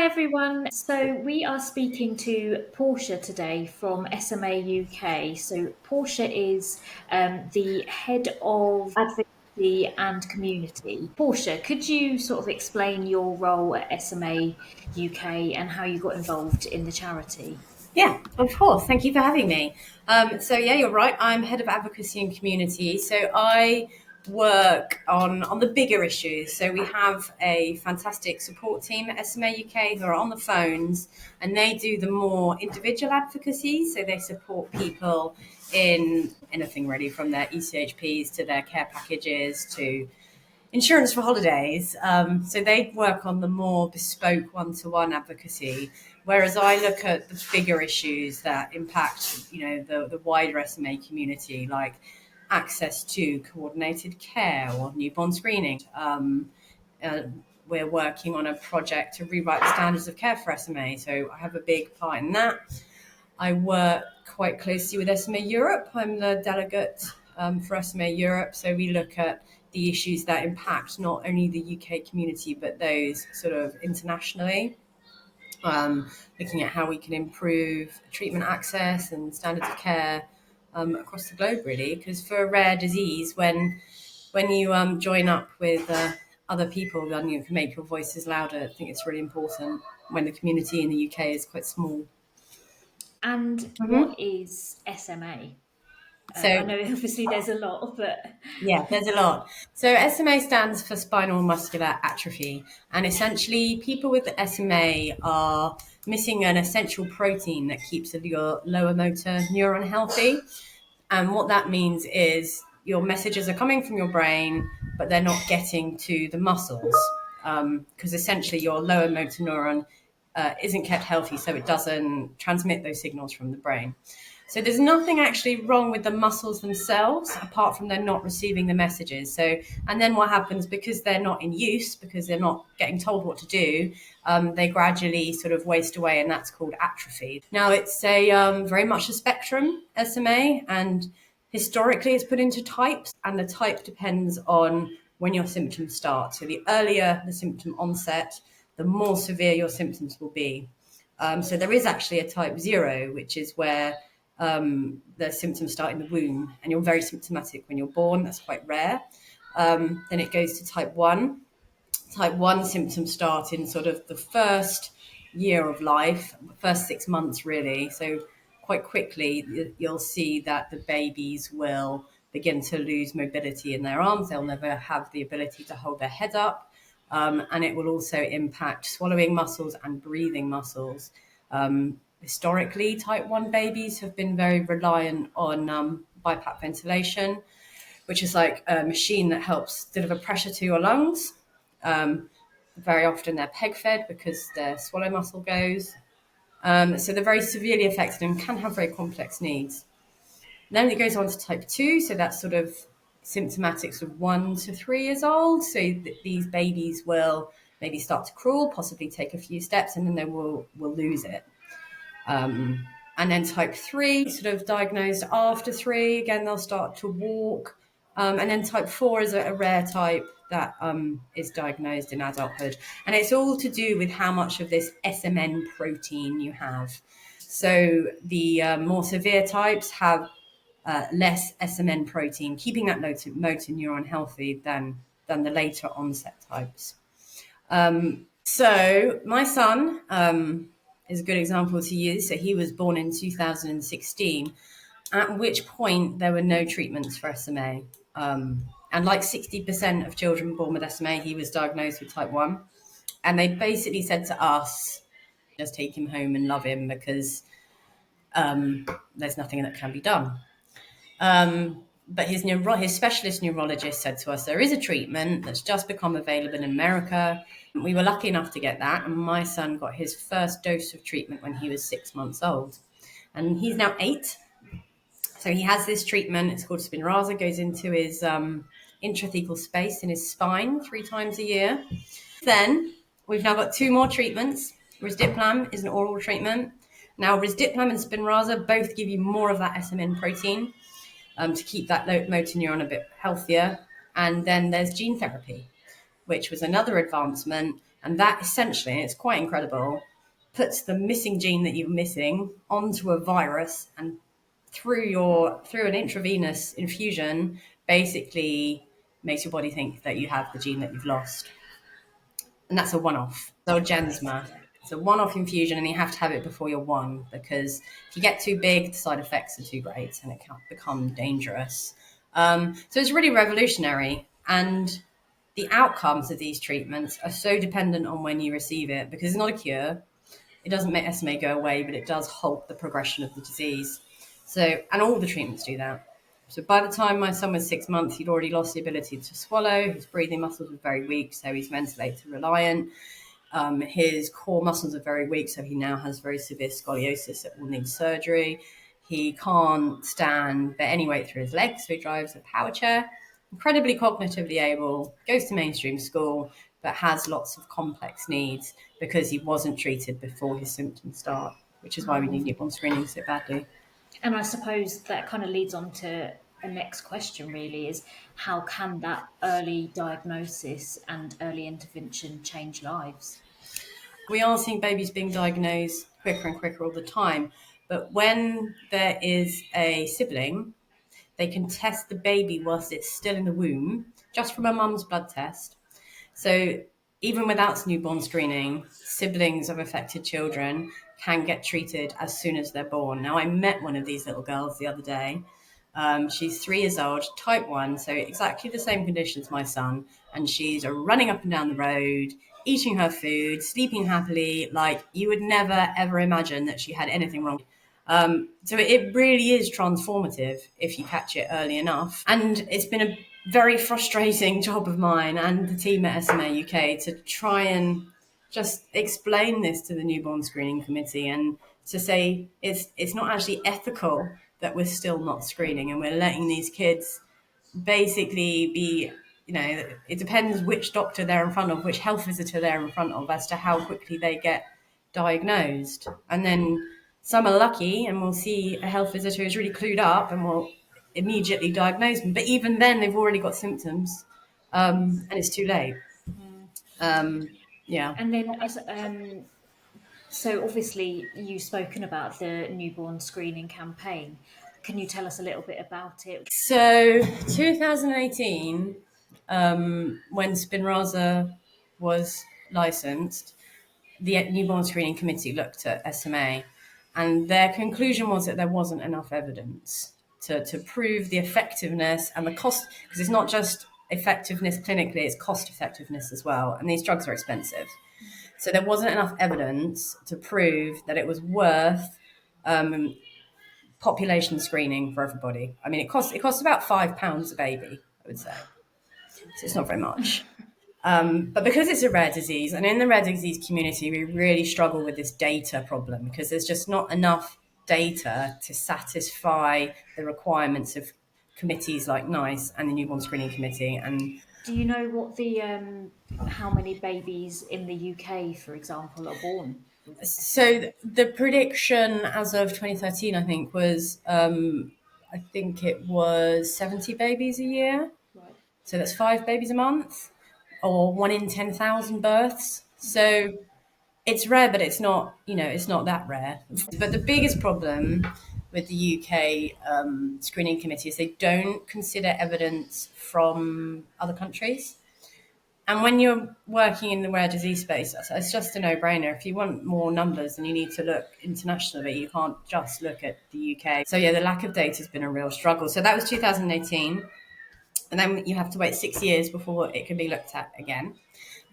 Hi everyone. So we are speaking to Portia today from SMA UK. So Portia is the head of advocacy and community. Portia, could you sort of explain your role at SMA UK and how you got involved in the charity? Yeah, of course. Thank you for having me. So you're right. I'm head of advocacy and community. So I work on the bigger issues. So we have a fantastic support team at SMA UK who are on the phones, and they do the more individual advocacy. So they support people in anything really, from their ECHPs to their care packages to insurance for holidays. So they work on the more bespoke one-to-one advocacy, whereas I look at the bigger issues that impact, the wider SMA community, like access to coordinated care or newborn screening. Uh, we're working on a project to rewrite the standards of care for SMA, so I have a big part in that. I work quite closely with SMA Europe. I'm the delegate for SMA Europe. So we look at the issues that impact not only the UK community, but those sort of internationally. Looking at how we can improve treatment access and standards of care across the globe, really. Because for a rare disease, when you join up with other people, then you can make your voices louder. I think it's really important when the community in the UK is quite small. And Mm-hmm. what is SMA? I So know obviously there's a lot, but Yeah, there's a lot. So SMA stands for spinal muscular atrophy. And essentially, people with SMA are missing an essential protein that keeps your lower motor neuron healthy. And what that means is your messages are coming from your brain, but they're not getting to the muscles. Because essentially, your lower motor neuron isn't kept healthy, so it doesn't transmit those signals from the brain. So there's nothing actually wrong with the muscles themselves, apart from they're not receiving the messages. So, and then what happens, because they're not in use, because they're not getting told what to do, they gradually sort of waste away, and that's called atrophy. Now, it's a very much a spectrum, SMA, and historically it's put into types, and the type depends on when your symptoms start. So the earlier the symptom onset, the more severe your symptoms will be. So there is actually a type 0, which is where the symptoms start in the womb, and you're very symptomatic when you're born. That's quite rare. Then it goes to type 1. Type 1 symptoms start in sort of the first year of life, first 6 months, really. So quite quickly, you'll see that the babies will begin to lose mobility in their arms. They'll never have the ability to hold their head up. And it will also impact swallowing muscles and breathing muscles. Historically, type 1 babies have been very reliant on BiPAP ventilation, which is like a machine that helps deliver pressure to your lungs. Very often they're peg fed because their swallow muscle goes. So they're very severely affected and can have very complex needs. Then it goes on to type 2, so that's sort of symptomatic, sort of 1 to 3 years old. So these babies will maybe start to crawl, possibly take a few steps, and then they will lose it. And then type 3, sort of diagnosed after 3, again, they'll start to walk. And then type 4 is a rare type that is diagnosed in adulthood. And it's all to do with how much of this SMN protein you have. So the more severe types have less SMN protein, keeping that motor neuron healthy than the later onset types. So my son is a good example to use. So he was born in 2016, at which point there were no treatments for SMA. And like 60% of children born with SMA, he was diagnosed with type 1. And they basically said to us, just take him home and love him, because there's nothing that can be done. But his specialist neurologist said to us, there is a treatment that's just become available in America. We were lucky enough to get that, and my son got his first dose of treatment when he was 6 months old. And he's now 8. So he has this treatment, it's called Spinraza, goes into his intrathecal space in his spine 3 times a year. Then we've now got 2 more treatments. Risdiplam is an oral treatment. Now, Risdiplam and Spinraza both give you more of that SMN protein to keep that motor neuron a bit healthier. And then there's gene therapy, which was another advancement. And that essentially, it's quite incredible, puts the missing gene that you're missing onto a virus, and through an intravenous infusion, basically makes your body think that you have the gene that you've lost. And that's a one-off. So Gensma. It's a one-off infusion, and you have to have it before you're one, because if you get too big, the side effects are too great and it can become dangerous. So it's really revolutionary, and the outcomes of these treatments are so dependent on when you receive it, because it's not a cure. It doesn't make SMA go away, but it does halt the progression of the disease. So, and all the treatments do that. So by the time my son was 6 months, he'd already lost the ability to swallow. His breathing muscles were very weak, so he's ventilator reliant. His core muscles are very weak, so he now has very severe scoliosis that will need surgery. He can't stand any weight through his legs, so he drives a power chair. Incredibly cognitively able, goes to mainstream school, but has lots of complex needs because he wasn't treated before his symptoms start, which is why we need newborn screening so badly. And I suppose that kind of leads on to a next question, really, is how can that early diagnosis and early intervention change lives? We are seeing babies being diagnosed quicker and quicker all the time, but when there is a sibling, they can test the baby whilst it's still in the womb, just from a mum's blood test. So even without newborn screening, siblings of affected children can get treated as soon as they're born. Now, I met one of these little girls the other day. She's 3 years old, type 1, so exactly the same condition as my son. And she's running up and down the road, eating her food, sleeping happily, like you would never, ever imagine that she had anything wrong. So it really is transformative if you catch it early enough. And it's been a very frustrating job of mine and the team at SMA UK to try and just explain this to the newborn screening committee, and to say it's not actually ethical that we're still not screening and we're letting these kids basically be, it depends which doctor they're in front of, which health visitor they're in front of, as to how quickly they get diagnosed. And then some are lucky and we'll see a health visitor who's really clued up and will immediately diagnose them. But even then, they've already got symptoms, and it's too late. Yeah. And then, so obviously, you've spoken about the newborn screening campaign. Can you tell us a little bit about it? So 2018, when Spinraza was licensed, the newborn screening committee looked at SMA, and their conclusion was that there wasn't enough evidence to prove the effectiveness and the cost, because it's not just effectiveness clinically, it's cost effectiveness as well, and these drugs are expensive. So there wasn't enough evidence to prove that it was worth population screening for everybody. I mean, it costs about £5 a baby, I would say. So it's not very much. But because it's a rare disease, and in the rare disease community, we really struggle with this data problem, because there's just not enough data to satisfy the requirements of committees like NICE and the Newborn Screening Committee. And Do you know what the how many babies in the UK, for example, are born? so the prediction as of 2013, I think, was I think it was 70 babies a year. Right. So that's 5 babies a month, or 1 in 10,000 births. So it's rare, but it's not, it's not that rare. But the biggest problem with the UK screening committee is they don't consider evidence from other countries. And when you're working in the rare disease space, it's just a no-brainer. If you want more numbers, then you need to look internationally. You can't just look at the UK. So yeah, the lack of data has been a real struggle. So that was 2018. And then you have to wait 6 years before it can be looked at again,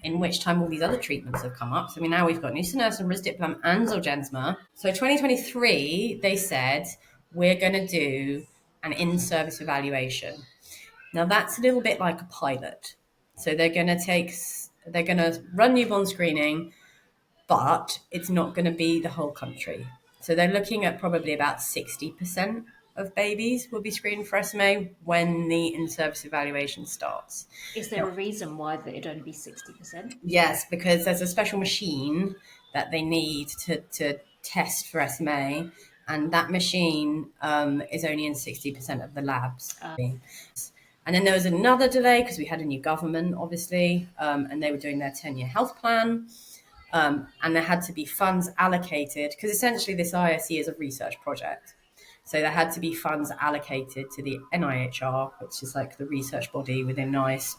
in which time all these other treatments have come up. So now we've got nusinersen, risdiplam, and Zolgensma. So 2023, they said, we're going to do an in-service evaluation. Now that's a little bit like a pilot. So they're going to run newborn screening, but it's not going to be the whole country. So they're looking at probably about 60% of babies will be screened for SMA when the in-service evaluation starts. Is there a reason why that it'd only be 60%? Yes, because there's a special machine that they need to test for SMA, and that machine is only in 60% of the labs. And then there was another delay because we had a new government, obviously, and they were doing their 10-year health plan. And there had to be funds allocated because essentially this ISE is a research project. So there had to be funds allocated to the NIHR, which is like the research body within NICE,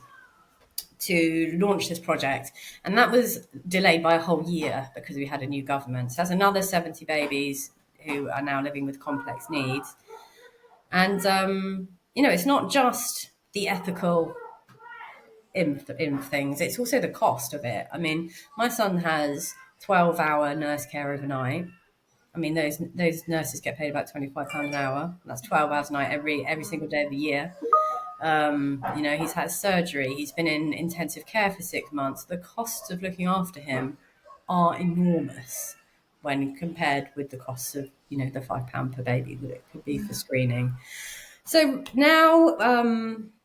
to launch this project. And that was delayed by a whole year because we had a new government. So that's another 70 babies who are now living with complex needs. And, it's not just the ethical in things, it's also the cost of it. I mean, my son has 12-hour nurse care overnight. I mean, those nurses get paid about £25 an hour. That's 12 hours a night every single day of the year. He's had surgery. He's been in intensive care for 6 months. The costs of looking after him are enormous when compared with the costs of, the £5 per baby that it could be for screening. So now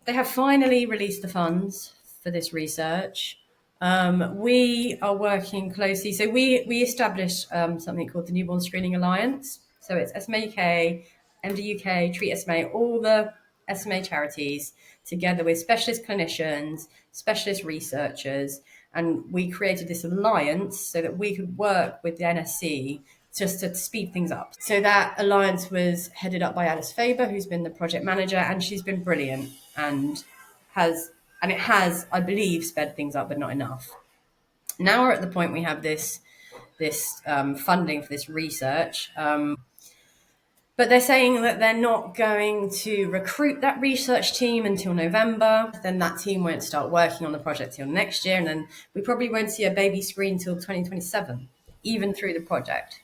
they have finally released the funds for this research. We are working closely. So we established something called the Newborn Screening Alliance. So it's SMA UK, MD UK, Treat SMA, all the SMA charities together with specialist clinicians, specialist researchers, and we created this alliance so that we could work with the NSC just to speed things up. So that alliance was headed up by Alice Faber, who's been the project manager, and she's been brilliant and it has, I believe, sped things up, but not enough. Now we're at the point we have this funding for this research. But they're saying that they're not going to recruit that research team until November. Then that team won't start working on the project till next year. And then we probably won't see a baby screen till 2027, even through the project.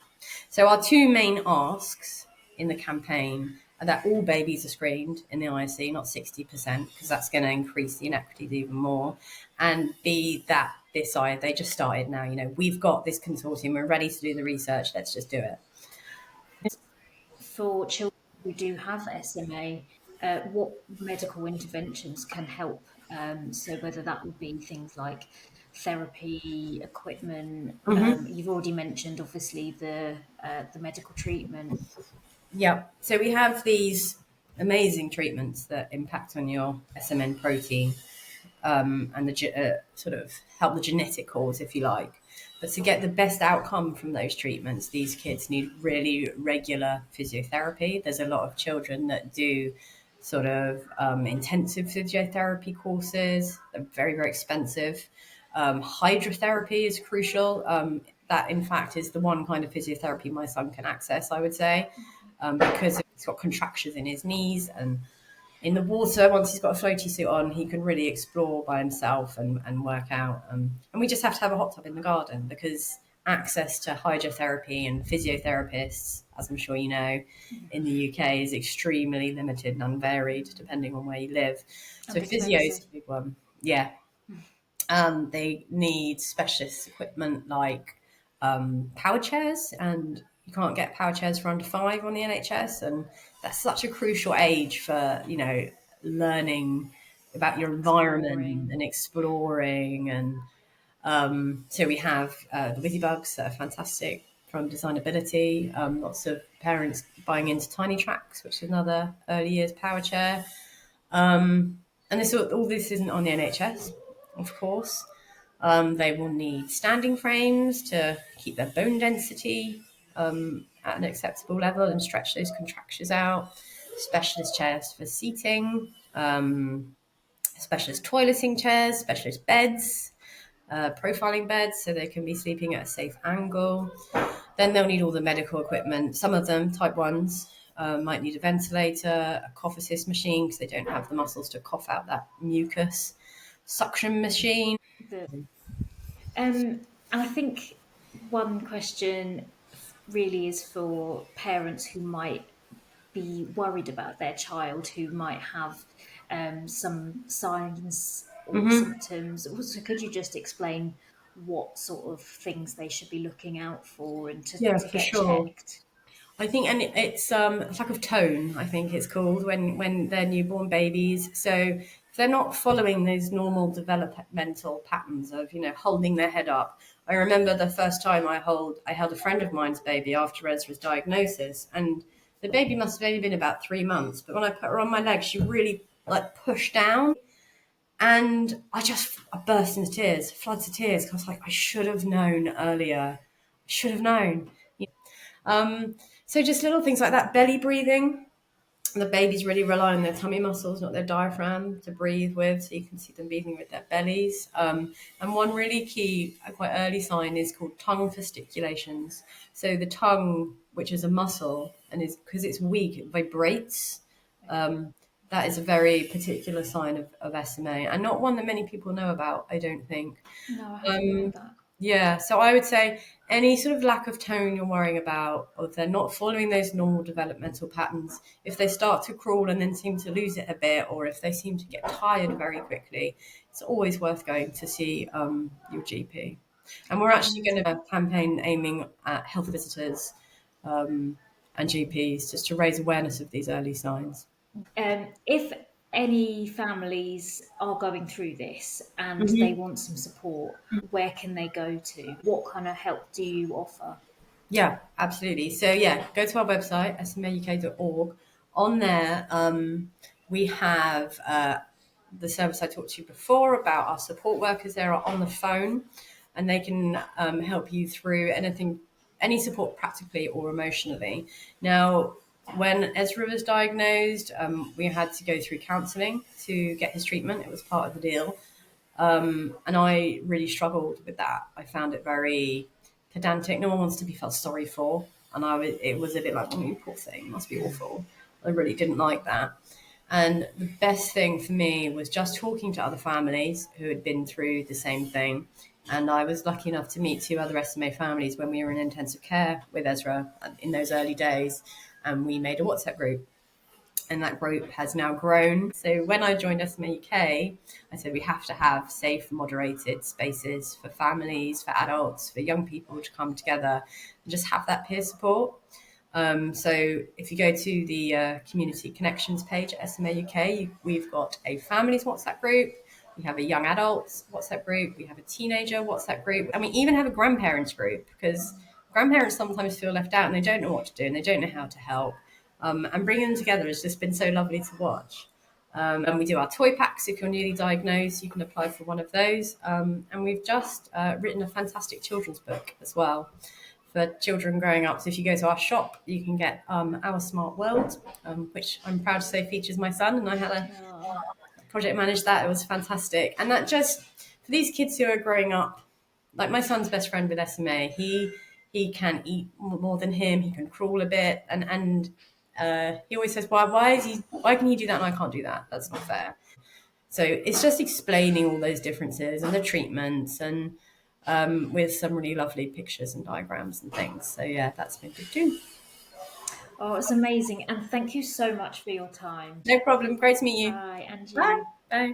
So our two main asks in the campaign are that all babies are screened in the ISE, not 60%, because that's going to increase the inequities even more. And B, that they just started now. We've got this consortium, we're ready to do the research, let's just do it. For children who do have SMA, what medical interventions can help? So whether that would be things like therapy, equipment. You've already mentioned, obviously, the medical treatment. Yeah. So we have these amazing treatments that impact on your SMN protein and sort of help the genetic cause, if you like. But to get the best outcome from those treatments, these kids need really regular physiotherapy. There's a lot of children that do sort of intensive physiotherapy courses. They're very, very expensive. Hydrotherapy is crucial. That, in fact, is the one kind of physiotherapy my son can access, I would say, because he's got contractures in his knees, and in the water, once he's got a floaty suit on, he can really explore by himself and work out. And we just have to have a hot tub in the garden because access to hydrotherapy and physiotherapists, as I'm sure you know, in the UK is extremely limited and unvaried depending on where you live. So physio is a big one. Yeah. They need specialist equipment like power chairs, and you can't get power chairs for under 5 on the NHS, and that's such a crucial age for learning about your environment and exploring. And so we have the Wizzy Bugs that are fantastic from Designability. Lots of parents buying into Tiny Tracks, which is another early years power chair. And all this isn't on the NHS, of course. They will need standing frames to keep their bone density at an acceptable level and stretch those contractures out. Specialist chairs for seating, specialist toileting chairs, specialist beds, profiling beds so they can be sleeping at a safe angle. Then they'll need all the medical equipment. Some of them, type 1s, might need a ventilator, a cough assist machine because they don't have the muscles to cough out that mucus, suction machine. And I think one question really is for parents who might be worried about their child, who might have some signs or symptoms. Also, could you just explain what sort of things they should be looking out for and Yeah, to for get sure. checked? I think, and it's lack of tone. I think it's called when they're newborn babies. So if they're not following those normal developmental patterns of holding their head up. I remember the first time I held a friend of mine's baby after Ezra's diagnosis, and the baby must have only been about 3 months. But when I put her on my leg, she really like pushed down. And I burst into tears, floods of tears. 'Cause I was like, I should have known earlier. I should have known. So just little things like that, belly breathing. The babies really rely on their tummy muscles, not their diaphragm, to breathe with. So you can see them breathing with their bellies. And one really key, quite early sign is called tongue fasciculations. So the tongue, which is a muscle, and is because it's weak, it vibrates. That is a very particular sign of SMA, and not one that many people know about, I don't think. No, I haven't known that. Yeah, so I would say any sort of lack of tone you're worrying about, or if they're not following those normal developmental patterns, if they start to crawl and then seem to lose it a bit, or if they seem to get tired very quickly, it's always worth going to see your GP. And we're actually going to campaign aiming at health visitors and GPs just to raise awareness of these early signs. If any families are going through this and they Mm-hmm. want some support, where can they go to? What kind of help do you offer? Yeah, absolutely. So yeah, go to our website, smauk.org. On there, we have the service I talked to you before about our support workers. There are on the phone, and they can help you through anything, any support practically or emotionally. Now, when Ezra was diagnosed, we had to go through counselling to get his treatment. It was part of the deal. And I really struggled with that. I found it very pedantic. No one wants to be felt sorry for. And it was a bit like, oh, you poor thing, must be awful. I really didn't like that. And the best thing for me was just talking to other families who had been through the same thing. And I was lucky enough to meet two other SMA families when we were in intensive care with Ezra in those early days. And we made a WhatsApp group, and that group has now grown. So when I joined SMA UK, I said we have to have safe, moderated spaces for families, for adults, for young people to come together and just have that peer support. So if you go to the community connections page at SMA UK, we've got a families WhatsApp group. We have a young adults WhatsApp group. We have a teenager WhatsApp group. And we even have a grandparents group, because grandparents sometimes feel left out and they don't know what to do and they don't know how to help. And bringing them together has just been so lovely to watch. And we do our toy packs. If you're newly diagnosed, you can apply for one of those. And we've just written a fantastic children's book as well for children growing up. So if you go to our shop, you can get Our Smart World, which I'm proud to say features my son. And I had a Oh, project manage that. It was fantastic. And that just, for these kids who are growing up, like my son's best friend with SMA, he can eat more than him. He can crawl a bit, and he always says, why can you do that and I can't do that? That's not fair. So it's just explaining all those differences and the treatments, and with some really lovely pictures and diagrams and things. So yeah, that's been good too. oh, it's amazing. And thank you so much for your time. No problem. Great to meet you. Bye, and Bye. you. Bye.